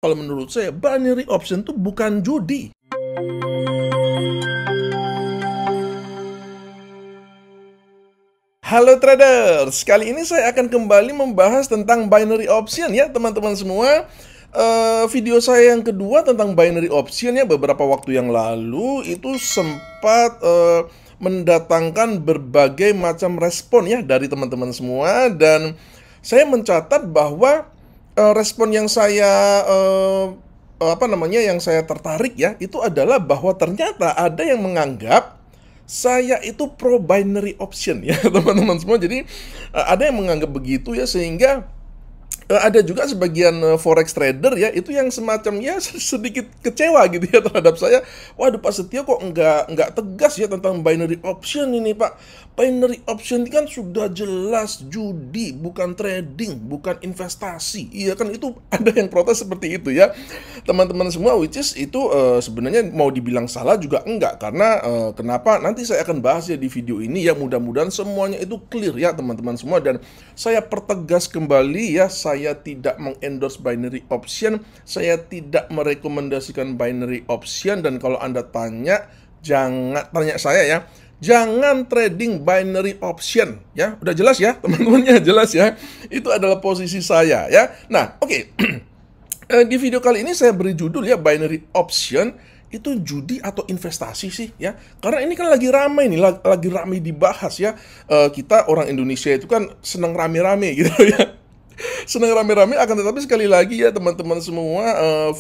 Kalau menurut saya, binary option itu bukan judi. Halo traders, kali ini saya akan kembali membahas tentang binary option ya teman-teman semua. Video saya yang kedua tentang binary option ya beberapa waktu yang lalu itu sempat mendatangkan berbagai macam respon ya dari teman-teman semua, dan saya mencatat bahwa respon yang saya yang saya tertarik ya itu adalah bahwa ternyata ada yang menganggap saya itu pro binary option ya teman-teman semua. Jadi ada yang menganggap begitu ya, sehingga ada juga sebagian forex trader ya itu yang semacam ya sedikit kecewa gitu ya terhadap saya. Waduh, Pak Setio kok nggak tegas ya tentang binary option ini, Pak. Binary option ini kan sudah jelas judi, bukan trading, bukan investasi. Iya kan, itu ada yang protes seperti itu ya teman-teman semua, which is itu sebenarnya mau dibilang salah juga enggak, karena kenapa nanti saya akan bahas ya di video ini ya. Mudah-mudahan semuanya itu clear ya teman-teman semua, dan saya pertegas kembali ya, saya tidak mengendorse binary option, saya tidak merekomendasikan binary option, dan kalau Anda tanya, jangan tanya saya ya, jangan trading binary option ya. Udah jelas ya teman-teman ya, jelas ya. Itu adalah posisi saya ya. Nah, oke. Di video kali ini saya beri judul ya, binary option itu judi atau investasi sih ya. Karena ini kan lagi ramai nih, lagi ramai dibahas ya. Kita orang Indonesia itu kan senang rame-rame gitu ya. Senang rame-rame, akan tetapi sekali lagi ya teman-teman semua,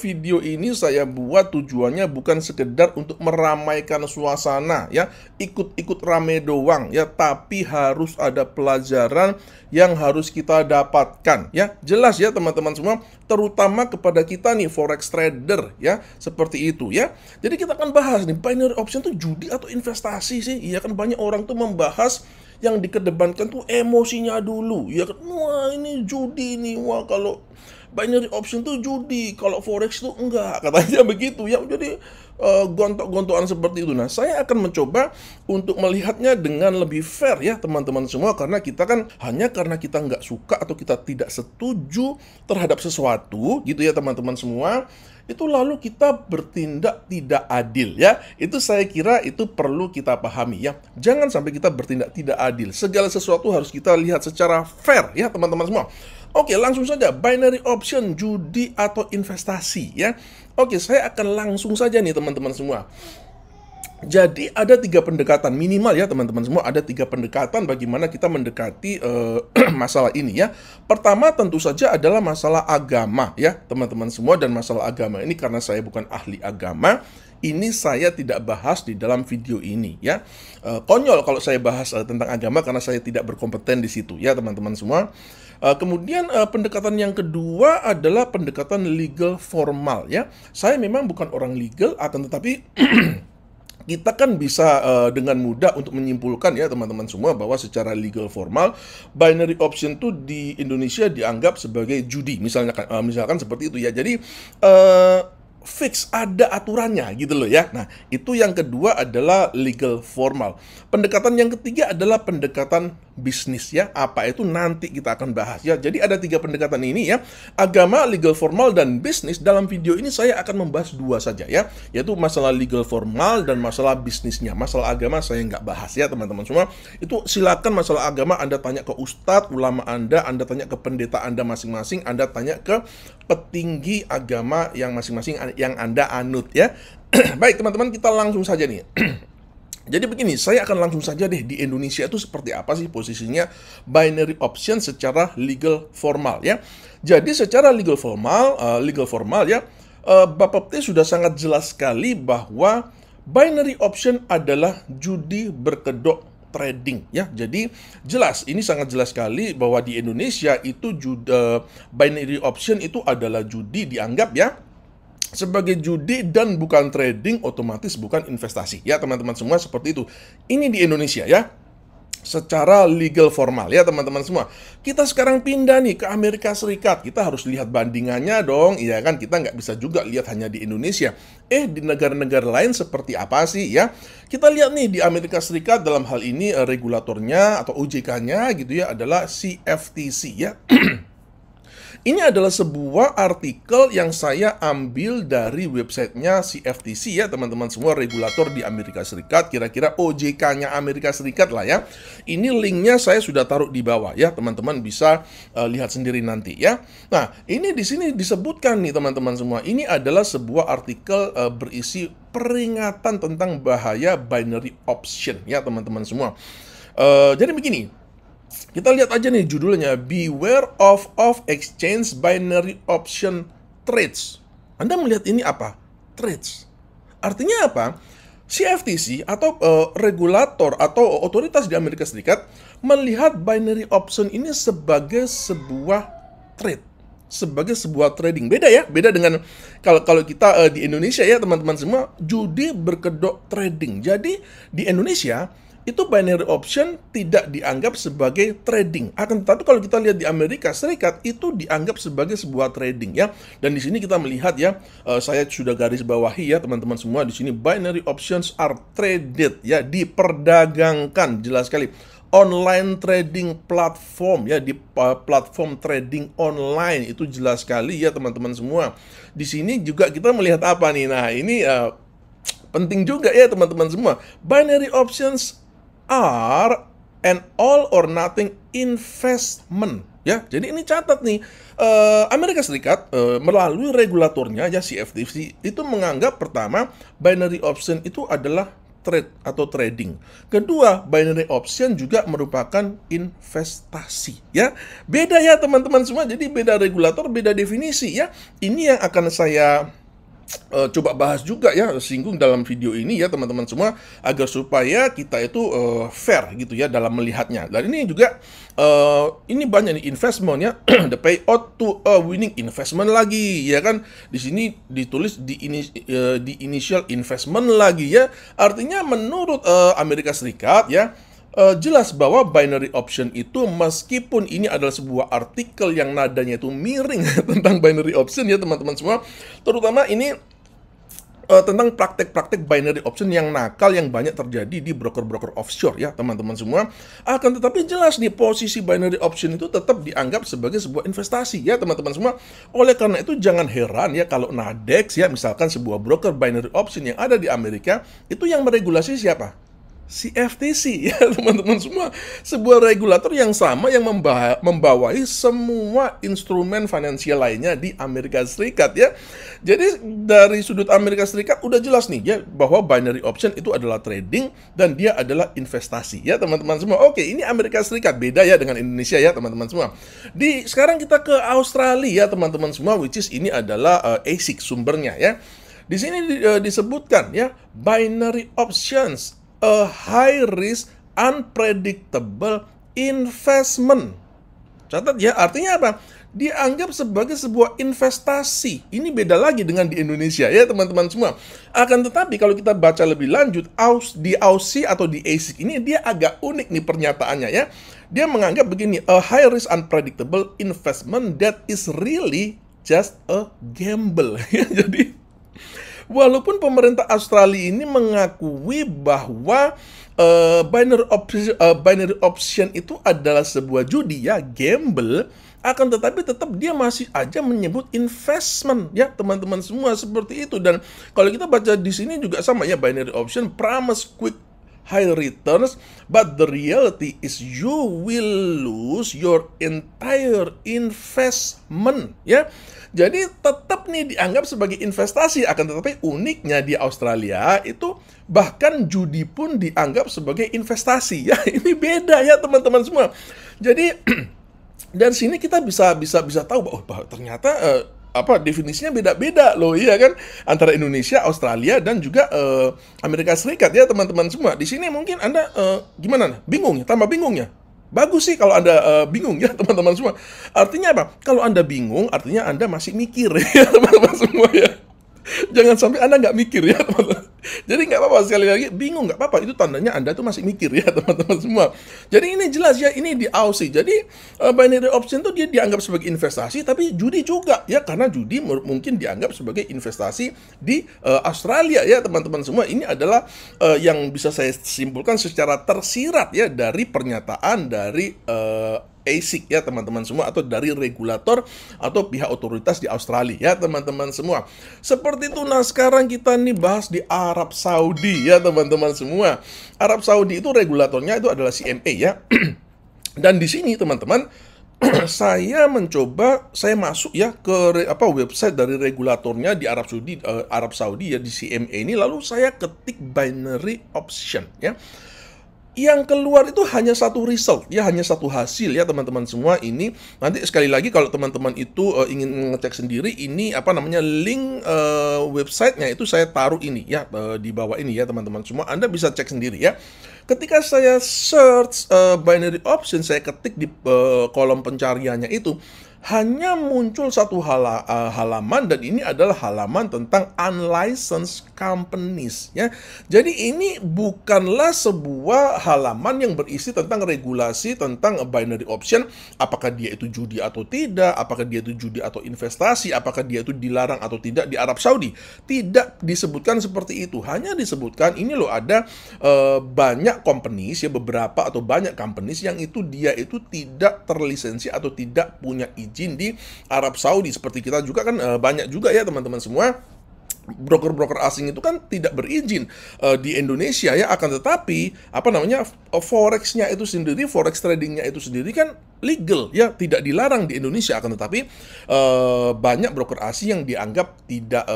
video ini saya buat tujuannya bukan sekedar untuk meramaikan suasana ya, ikut-ikut rame doang ya, tapi harus ada pelajaran yang harus kita dapatkan ya. Jelas ya teman-teman semua, terutama kepada kita nih forex trader ya, seperti itu ya. Jadi kita akan bahas nih, binary option tuh judi atau investasi sih? Iya kan, banyak orang tuh membahas yang dikedepankan tuh emosinya dulu ya kan. Wah, ini judi nih, wah kalau binary option tuh judi, kalau forex tuh enggak, katanya begitu ya. Jadi gontok-gontokan seperti itu. Nah, saya akan mencoba untuk melihatnya dengan lebih fair ya teman-teman semua, karena kita kan hanya karena kita nggak suka atau kita tidak setuju terhadap sesuatu gitu ya teman-teman semua, itu lalu kita bertindak tidak adil ya. Itu saya kira itu perlu kita pahami ya. Jangan sampai kita bertindak tidak adil. Segala sesuatu harus kita lihat secara fair ya teman-teman semua. Oke, langsung saja, binary option judi atau investasi ya. Oke, saya akan langsung saja nih teman-teman semua. Jadi ada 3 pendekatan minimal ya teman-teman semua, ada 3 pendekatan bagaimana kita mendekati masalah ini ya. Pertama tentu saja adalah masalah agama ya teman-teman semua, dan masalah agama ini karena saya bukan ahli agama, ini saya tidak bahas di dalam video ini ya. Konyol kalau saya bahas tentang agama karena saya tidak berkompeten di situ ya teman-teman semua. Kemudian pendekatan yang kedua adalah pendekatan legal formal ya. Saya memang bukan orang legal, akan tetapi kita kan bisa dengan mudah untuk menyimpulkan ya teman-teman semua bahwa secara legal formal binary option itu di Indonesia dianggap sebagai judi, misalkan seperti itu ya. Jadi fix, ada aturannya gitu loh ya. Nah, itu yang kedua adalah legal formal. Pendekatan yang ketiga adalah pendekatan bisnis ya. Apa itu nanti kita akan bahas ya. Jadi ada 3 pendekatan ini ya, agama, legal formal, dan bisnis. Dalam video ini saya akan membahas 2 saja ya, yaitu masalah legal formal dan masalah bisnisnya. Masalah agama saya nggak bahas ya teman-teman semua. Itu silakan masalah agama Anda tanya ke ustadz, ulama Anda tanya ke pendeta Anda masing-masing, Anda tanya ke petinggi agama yang masing-masing yang Anda anut ya. Baik teman-teman, kita langsung saja nih. Jadi begini, saya akan langsung saja deh, di Indonesia itu seperti apa sih posisinya binary option secara legal formal ya. Jadi secara legal formal ya, Bapak T sudah sangat jelas sekali bahwa binary option adalah judi berkedok trading ya. Jadi jelas, ini sangat jelas sekali bahwa di Indonesia itu binary option itu adalah judi, dianggap ya sebagai judi dan bukan trading, otomatis bukan investasi ya teman-teman semua, seperti itu. Ini di Indonesia ya, secara legal formal ya teman-teman semua. Kita sekarang pindah nih ke Amerika Serikat, kita harus lihat bandingannya dong, iya kan. Kita nggak bisa juga lihat hanya di Indonesia. Di negara-negara lain seperti apa sih ya. Kita lihat nih di Amerika Serikat, dalam hal ini regulatornya atau OJK-nya gitu ya adalah CFTC ya. Ini adalah sebuah artikel yang saya ambil dari websitenya CFTC ya teman-teman semua, regulator di Amerika Serikat, kira-kira OJK-nya Amerika Serikat lah ya. Ini linknya saya sudah taruh di bawah ya, teman-teman bisa lihat sendiri nanti ya. Nah, ini di sini disebutkan nih teman-teman semua, ini adalah sebuah artikel berisi peringatan tentang bahaya binary option ya teman-teman semua. Jadi begini. Kita lihat aja nih judulnya, Beware of Off-Exchange Binary Option Trades. Anda melihat ini apa? Trades. Artinya apa? CFTC atau regulator atau otoritas di Amerika Serikat melihat binary option ini sebagai sebuah trade, sebagai sebuah trading. Beda ya, beda dengan kalau kita di Indonesia ya teman-teman semua, judi berkedok trading. Jadi di Indonesia itu binary option tidak dianggap sebagai trading. Akan tetapi kalau kita lihat di Amerika Serikat itu dianggap sebagai sebuah trading ya. Dan di sini kita melihat ya, saya sudah garis bawahi ya teman-teman semua, di sini binary options are traded ya, diperdagangkan, jelas sekali. Online trading platform ya, di platform trading online, itu jelas sekali ya teman-teman semua. Di sini juga kita melihat apa nih? Nah, ini penting juga ya teman-teman semua. Binary options are an all or nothing investment ya. Jadi ini catat nih, Amerika Serikat melalui regulatornya ya CFTC itu menganggap pertama binary option itu adalah trade atau trading. Kedua, binary option juga merupakan investasi ya. Beda ya teman-teman semua. Jadi beda regulator, beda definisi ya. Ini yang akan saya coba bahas juga ya, singgung dalam video ini ya teman-teman semua, agar supaya kita itu fair gitu ya dalam melihatnya. Dan ini juga ini banyak nih investment ya, the payout to a winning investment lagi ya kan. Di sini ditulis di initial investment lagi ya. Artinya menurut Amerika Serikat ya, jelas bahwa binary option itu, meskipun ini adalah sebuah artikel yang nadanya itu miring tentang binary option ya teman-teman semua, terutama ini tentang praktek-praktek binary option yang nakal yang banyak terjadi di broker-broker offshore ya teman-teman semua. Akan tetapi jelas nih, posisi binary option itu tetap dianggap sebagai sebuah investasi ya teman-teman semua. Oleh karena itu jangan heran ya kalau Nadex ya, misalkan sebuah broker binary option yang ada di Amerika, itu yang meregulasi siapa? CFTC ya teman-teman semua, sebuah regulator yang sama yang membawahi semua instrumen finansial lainnya di Amerika Serikat ya. Jadi dari sudut Amerika Serikat udah jelas nih ya bahwa binary option itu adalah trading dan dia adalah investasi ya teman-teman semua. Oke, ini Amerika Serikat, beda ya dengan Indonesia ya teman-teman semua. Sekarang kita ke Australia ya teman-teman semua, which is ini adalah ASIC sumbernya ya. Di sini disebutkan ya, binary options, a high risk, unpredictable investment. Catat ya, artinya apa? Dianggap sebagai sebuah investasi. Ini beda lagi dengan di Indonesia ya teman-teman semua. Akan tetapi kalau kita baca lebih lanjut, di Aussie atau di ASIC ini dia agak unik nih pernyataannya ya. Dia menganggap begini, a high risk, unpredictable investment that is really just a gamble. Jadi walaupun pemerintah Australia ini mengakui bahwa binary option itu adalah sebuah judi ya, gamble, akan tetapi tetap dia masih aja menyebut investment ya teman-teman semua, seperti itu. Dan kalau kita baca di sini juga sama ya, binary option promise quick high returns, but the reality is you will lose your entire investment ya. Jadi tetap nih dianggap sebagai investasi, akan tetapi uniknya di Australia itu bahkan judi pun dianggap sebagai investasi ya. Ini beda ya teman-teman semua. Jadi dari sini kita bisa tahu bahwa ternyata definisinya beda-beda loh, iya kan, antara Indonesia, Australia dan juga Amerika Serikat ya teman-teman semua. Di sini mungkin Anda gimana? Bingung ya? Tambah bingung ya? Bagus sih kalau Anda bingung ya teman-teman semua. Artinya apa? Kalau Anda bingung, artinya Anda masih mikir ya teman-teman semua ya. Jangan sampai Anda nggak mikir ya teman-teman. Jadi nggak apa-apa, sekali lagi bingung nggak apa-apa, itu tandanya Anda tuh masih mikir ya teman-teman semua. Jadi ini jelas ya, ini di Aussie. Jadi binary option tuh dia dianggap sebagai investasi, tapi judi juga ya, karena judi mungkin dianggap sebagai investasi di Australia ya teman-teman semua. Ini adalah yang bisa saya simpulkan secara tersirat ya dari pernyataan dari ASIC ya teman-teman semua, atau dari regulator atau pihak otoritas di Australia ya teman-teman semua. Seperti itu. Nah, sekarang kita nih bahas di Arab Saudi ya teman-teman semua. Arab Saudi itu regulatornya itu adalah CMA ya. Dan di sini teman-teman, saya masuk ya ke website dari regulatornya di Arab Saudi ya, di CMA ini, lalu saya ketik binary option ya. Yang keluar itu hanya satu result ya, hanya satu hasil ya teman-teman semua. Ini nanti sekali lagi kalau teman-teman itu ingin ngecek sendiri, ini link websitenya itu saya taruh ini ya, di bawah ini ya teman-teman semua. Anda bisa cek sendiri ya. Ketika saya search binary option, saya ketik di kolom pencariannya itu, hanya muncul satu halaman, dan ini adalah halaman tentang unlicensed companies ya. Jadi ini bukanlah sebuah halaman yang berisi tentang regulasi tentang binary option, apakah dia itu judi atau tidak, apakah dia itu judi atau investasi, apakah dia itu dilarang atau tidak di Arab Saudi. Tidak disebutkan seperti itu, hanya disebutkan ini loh, ada banyak companies ya, beberapa atau banyak companies yang itu dia itu tidak terlisensi atau tidak punya izin di Arab Saudi. Seperti kita juga kan banyak juga ya teman-teman semua, broker-broker asing itu kan tidak berizin di Indonesia ya, akan tetapi forex-nya itu sendiri, forex tradingnya itu sendiri kan legal ya, tidak dilarang di Indonesia, akan tetapi banyak broker asing yang dianggap tidak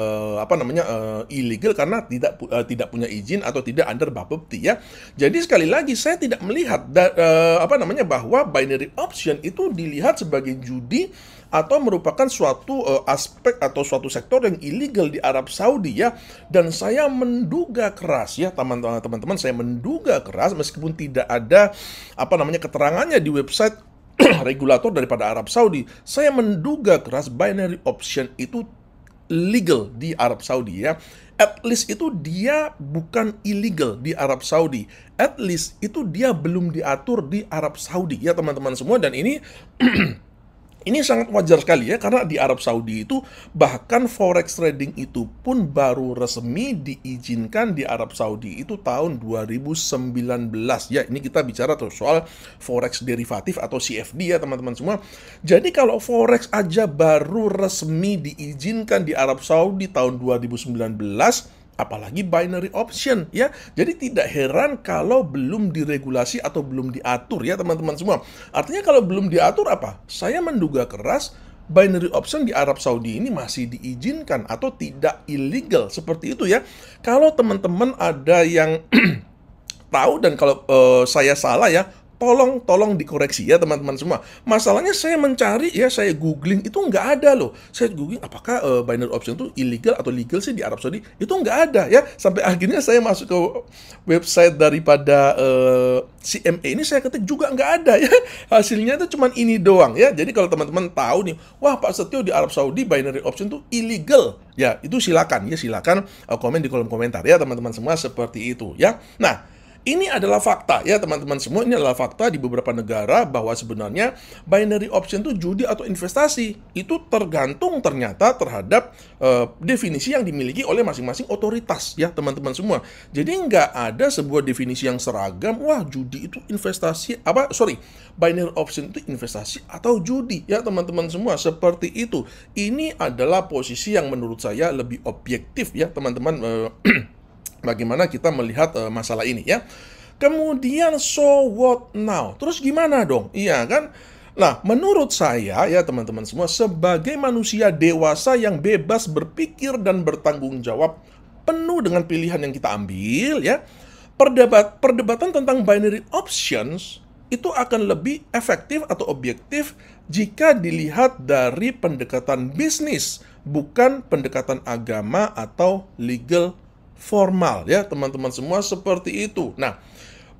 illegal karena tidak punya izin atau tidak under Bapepti ya. Jadi sekali lagi saya tidak melihat bahwa binary option itu dilihat sebagai judi atau merupakan suatu aspek atau suatu sektor yang ilegal di Arab Saudi ya. Dan saya menduga keras ya teman-teman, saya menduga keras meskipun tidak ada keterangannya di website regulator daripada Arab Saudi, saya menduga keras binary option itu legal di Arab Saudi ya. At least itu dia bukan illegal di Arab Saudi. At least itu dia belum diatur di Arab Saudi ya teman-teman semua. Dan ini ini sangat wajar sekali ya, karena di Arab Saudi itu bahkan forex trading itu pun baru resmi diizinkan di Arab Saudi itu tahun 2019 ya. Ini kita bicara tuh soal forex derivatif atau CFD ya teman-teman semua. Jadi kalau forex aja baru resmi diizinkan di Arab Saudi tahun 2019, apalagi binary option ya. Jadi tidak heran kalau belum diregulasi atau belum diatur ya teman-teman semua. Artinya kalau belum diatur saya menduga keras binary option di Arab Saudi ini masih diizinkan atau tidak illegal seperti itu ya. Kalau teman-teman ada yang tahu, dan kalau saya salah ya, tolong dikoreksi ya teman-teman semua. Masalahnya saya mencari ya, saya googling itu nggak ada loh. Saya googling apakah binary option itu illegal atau legal sih di Arab Saudi, itu nggak ada ya. Sampai akhirnya saya masuk ke website daripada CMA ini, saya ketik juga nggak ada ya. Hasilnya itu cuman ini doang ya. Jadi kalau teman-teman tahu nih, wah Pak Setio di Arab Saudi binary option itu illegal ya, itu silakan komen di kolom komentar ya teman-teman semua, seperti itu ya. Nah, ini adalah fakta ya teman-teman semua, ini adalah fakta di beberapa negara bahwa sebenarnya binary option itu judi atau investasi. Itu tergantung ternyata terhadap definisi yang dimiliki oleh masing-masing otoritas ya teman-teman semua. Jadi nggak ada sebuah definisi yang seragam, wah judi itu investasi, binary option itu investasi atau judi ya teman-teman semua, seperti itu. Ini adalah posisi yang menurut saya lebih objektif ya teman-teman, bagaimana kita melihat masalah ini ya. Kemudian so what now? Terus gimana dong? Iya kan? Nah, menurut saya ya teman-teman semua, sebagai manusia dewasa yang bebas berpikir dan bertanggung jawab penuh dengan pilihan yang kita ambil ya, perdebatan tentang binary options itu akan lebih efektif atau objektif jika dilihat dari pendekatan bisnis, bukan pendekatan agama atau legal formal ya teman-teman semua, seperti itu. Nah,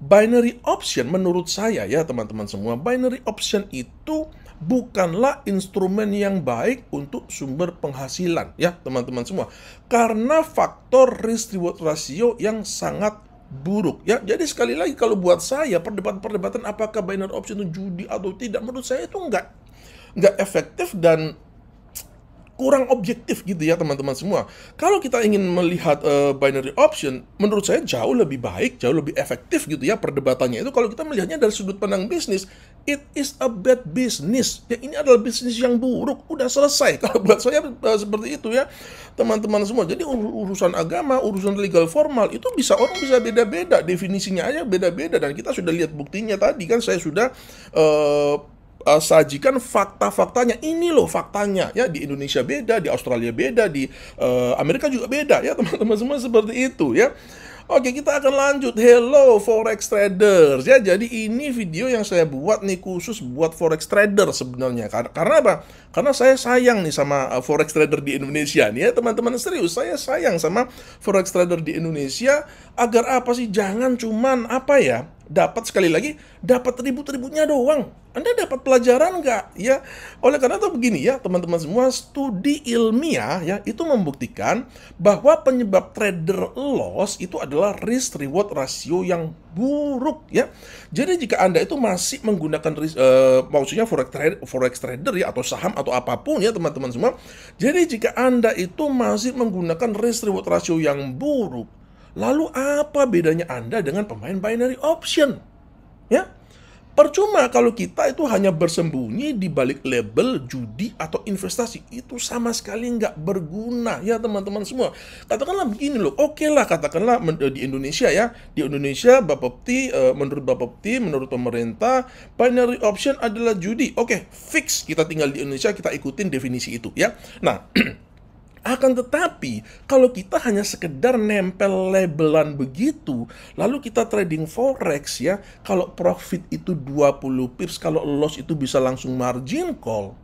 binary option menurut saya ya teman-teman semua, binary option itu bukanlah instrumen yang baik untuk sumber penghasilan ya teman-teman semua, karena faktor risk reward ratio yang sangat buruk ya. Jadi sekali lagi, kalau buat saya perdebatan apakah binary option itu judi atau tidak, menurut saya itu nggak efektif dan kurang objektif gitu ya teman-teman semua. Kalau kita ingin melihat binary option, menurut saya jauh lebih baik, jauh lebih efektif gitu ya perdebatannya itu kalau kita melihatnya dari sudut pandang bisnis. It is a bad business. Ya, ini adalah bisnis yang buruk. Udah selesai. Kalau buat saya seperti itu ya, teman-teman semua. Jadi urusan agama, urusan legal formal itu orang bisa beda-beda. Definisinya aja beda-beda. Dan kita sudah lihat buktinya tadi kan. Saya sudah sajikan fakta-faktanya. Ini loh faktanya ya, di Indonesia beda, di Australia beda, di Amerika juga beda ya, teman-teman semua, seperti itu ya. Oke, kita akan lanjut. Hello Forex Traders ya. Jadi ini video yang saya buat nih khusus buat Forex Trader sebenarnya. Karena apa? Karena saya sayang nih sama Forex Trader di Indonesia nih ya, teman-teman. Serius, saya sayang sama Forex Trader di Indonesia. Agar apa sih? Jangan cuman apa ya, dapat sekali lagi, dapat ribut-ributnya doang. Anda dapat pelajaran nggak? Ya, oleh karena itu begini ya, teman-teman semua, studi ilmiah ya itu membuktikan bahwa penyebab trader loss itu adalah risk reward ratio yang buruk ya. Jadi jika Anda itu masih menggunakan maksudnya forex trader ya, atau saham atau apapun ya, teman-teman semua. Jadi jika Anda itu masih menggunakan risk reward ratio yang buruk, lalu apa bedanya Anda dengan pemain binary option? Ya, percuma kalau kita itu hanya bersembunyi di balik label judi atau investasi. Itu sama sekali nggak berguna ya, teman-teman semua. Katakanlah begini loh, oke lah, katakanlah di Indonesia ya, di Indonesia menurut Bapepti, menurut pemerintah, binary option adalah judi. Oke, fix, kita tinggal di Indonesia, kita ikutin definisi itu ya. Nah, akan tetapi, kalau kita hanya sekedar nempel labelan begitu, lalu kita trading forex ya, kalau profit itu 20 pips, kalau loss itu bisa langsung margin call,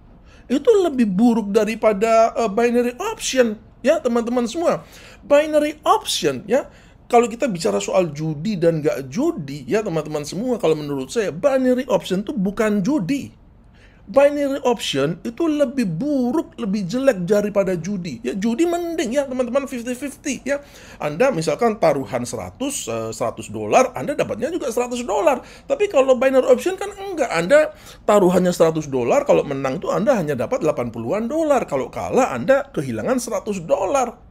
itu lebih buruk daripada binary option ya, teman-teman semua. Binary option ya, kalau kita bicara soal judi dan nggak judi ya, teman-teman semua, kalau menurut saya binary option itu bukan judi. Binary option itu lebih buruk, lebih jelek daripada judi. Ya, judi mending ya, teman-teman, 50-50 ya. Anda misalkan taruhan $100, Anda dapatnya juga $100. Tapi kalau binary option kan enggak. Anda taruhannya $100, kalau menang tuh Anda hanya dapat $80-an. Kalau kalah Anda kehilangan $100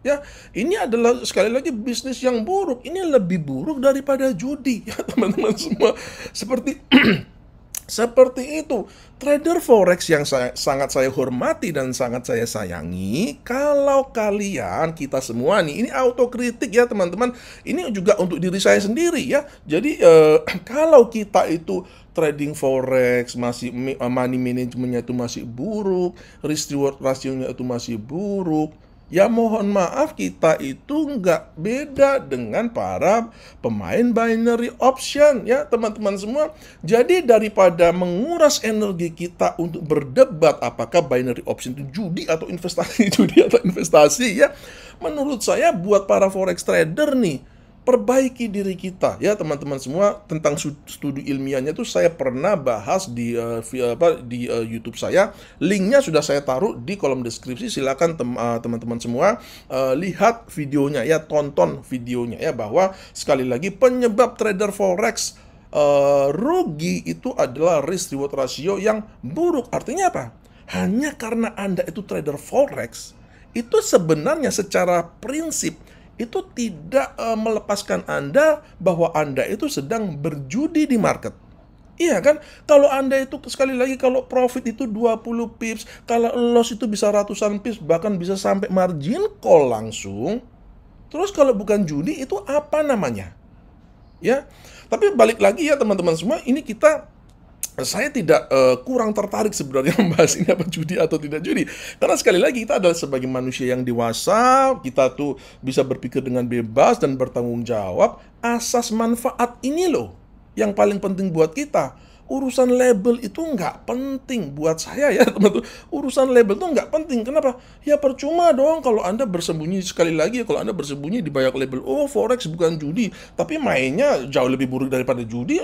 ya. Ini adalah sekali lagi bisnis yang buruk. Ini lebih buruk daripada judi ya, teman-teman semua. Seperti itu. Trader forex yang sangat saya hormati dan sangat saya sayangi, kalau kalian, kita semua nih, ini autokritik ya, teman-teman. Ini juga untuk diri saya sendiri ya. Jadi kalau kita itu trading forex masih money managementnya itu masih buruk, risk reward rasionya itu masih buruk, ya mohon maaf, kita itu nggak beda dengan para pemain binary option ya, teman-teman semua. Jadi daripada menguras energi kita untuk berdebat apakah binary option itu judi atau investasi, ya, menurut saya buat para forex trader nih, perbaiki diri kita ya, teman-teman semua. Tentang studi ilmiahnya tuh saya pernah bahas di YouTube saya. Linknya sudah saya taruh di kolom deskripsi. Silakan teman-teman semua lihat videonya ya, tonton videonya ya, bahwa sekali lagi penyebab trader forex rugi itu adalah risk reward ratio yang buruk. Artinya apa? Hanya karena Anda itu trader forex, itu sebenarnya secara prinsip itu tidak melepaskan Anda bahwa Anda itu sedang berjudi di market. Iya kan? Kalau Anda itu sekali lagi, kalau profit itu 20 pips, kalau loss itu bisa ratusan pips, bahkan bisa sampai margin call langsung. Terus kalau bukan judi itu apa namanya? Ya. Tapi balik lagi ya, teman-teman semua, ini saya tidak kurang tertarik sebenarnya membahas ini apa judi atau tidak judi. Karena sekali lagi kita adalah sebagai manusia yang dewasa, kita tuh bisa berpikir dengan bebas dan bertanggung jawab. Asas manfaat ini loh yang paling penting buat kita. Urusan label itu nggak penting buat saya ya, teman-teman. Urusan label itu nggak penting. Kenapa? Ya percuma dong kalau Anda bersembunyi, sekali lagi, kalau Anda bersembunyi di banyak label, oh forex bukan judi, tapi mainnya jauh lebih buruk daripada judi.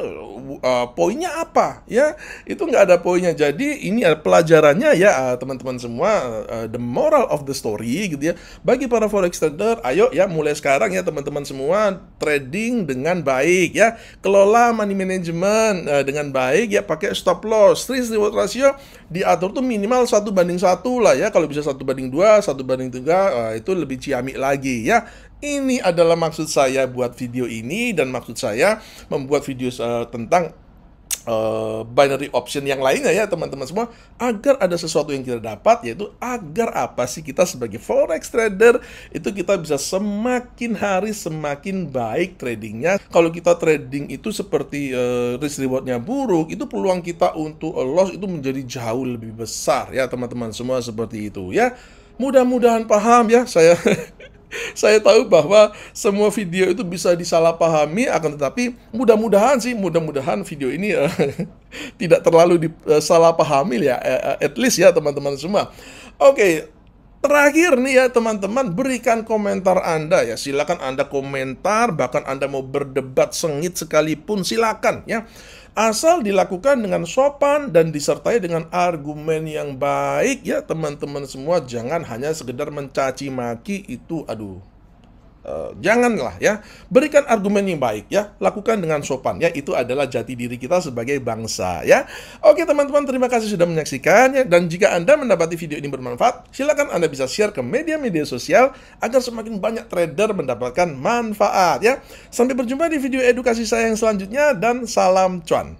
Poinnya apa? Ya, itu nggak ada poinnya. Jadi ini pelajarannya ya, teman-teman semua, the moral of the story gitu ya. Bagi para forex trader, ayo ya, mulai sekarang ya, teman-teman semua, trading dengan baik ya, kelola money management dengan baik ya, pakai stop loss, risk reward ratio diatur tuh minimal 1:1 lah ya. Kalau bisa 1:2, 1:3, itu lebih ciamik lagi ya. Ini adalah maksud saya buat video ini, dan maksud saya membuat video tentang binary option yang lainnya ya teman-teman semua, agar ada sesuatu yang kita dapat, yaitu agar apa sih, kita sebagai forex trader itu kita bisa semakin hari semakin baik tradingnya. Kalau kita trading itu seperti risk rewardnya buruk, itu peluang kita untuk loss itu menjadi jauh lebih besar ya teman-teman semua, seperti itu ya. Mudah-mudahan paham ya. Saya tahu bahwa semua video itu bisa disalahpahami, akan tetapi mudah-mudahan video ini tidak terlalu disalahpahami ya, at least ya teman-teman semua. Oke, terakhir nih ya teman-teman, berikan komentar Anda ya. Silakan Anda komentar, bahkan Anda mau berdebat sengit sekalipun silakan ya. Asal dilakukan dengan sopan dan disertai dengan argumen yang baik ya teman-teman semua. Jangan hanya sekedar mencaci maki, itu aduh. Janganlah ya. Berikan argumen yang baik ya. Lakukan dengan sopan ya. Itu adalah jati diri kita sebagai bangsa ya. Oke teman-teman, terima kasih sudah menyaksikan ya. Dan jika Anda mendapati video ini bermanfaat, silakan Anda bisa share ke media-media sosial agar semakin banyak trader mendapatkan manfaat ya. Sampai berjumpa di video edukasi saya yang selanjutnya, dan salam cuan.